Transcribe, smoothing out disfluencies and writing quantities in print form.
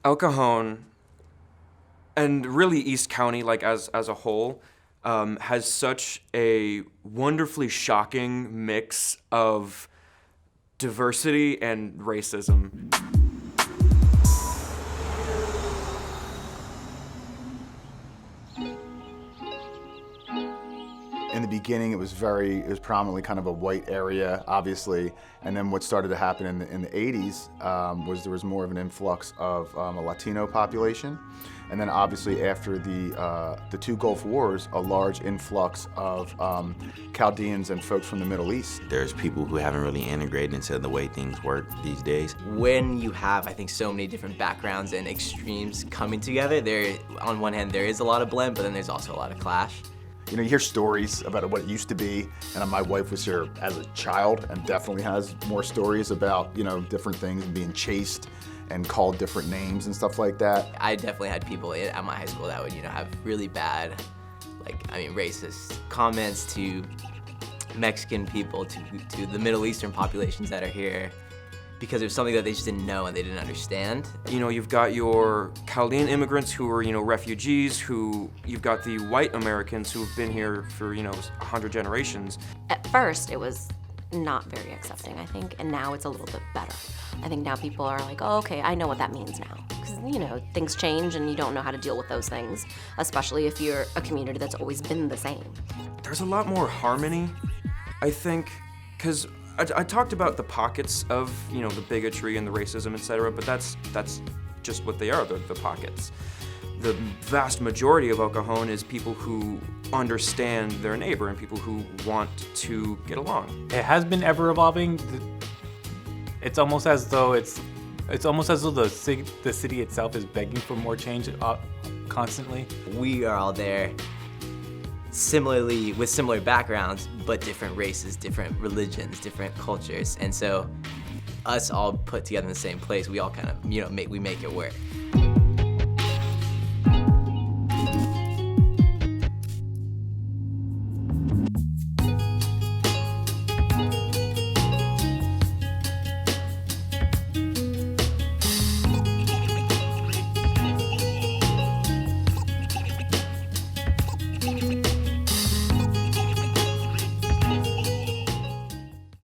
El Cajon, and really East County, like as a whole, has such a wonderfully shocking mix of diversity and racism. In the beginning, it was prominently kind of a white area, obviously, and then what started to happen in the 80s was there was more of an influx of a Latino population, and then obviously after the two Gulf Wars, a large influx of Chaldeans and folks from the Middle East. There's people who haven't really integrated into the way things work these days. When you have, I think, so many different backgrounds and extremes coming together, on one hand, there is a lot of blend, but then there's also a lot of clash. You know, you hear stories about what it used to be, and my wife was here as a child and definitely has more stories about, you know, different things and being chased and called different names and stuff like that. I definitely had people at my high school that would, have really bad, racist comments to Mexican people, to the Middle Eastern populations that are here, because it was something that they just didn't know and they didn't understand. You know, you've got your Chaldean immigrants who are, refugees, you've got the white Americans who have been here for, 100 generations. At first, it was not very accepting, I think, and now it's a little bit better. I think now people are like, oh, okay, I know what that means now. Because, things change and you don't know how to deal with those things, especially if you're a community that's always been the same. There's a lot more harmony, I think, because I talked about the pockets of, the bigotry and the racism, etc., but that's just what they are, the pockets. The vast majority of El Cajon is people who understand their neighbor and people who want to get along. It has been ever evolving. It's almost as though the city itself is begging for more change constantly. We are all there similarly, with similar backgrounds, but different races, different religions, different cultures. And so us all put together in the same place, we all kind of, we make it work.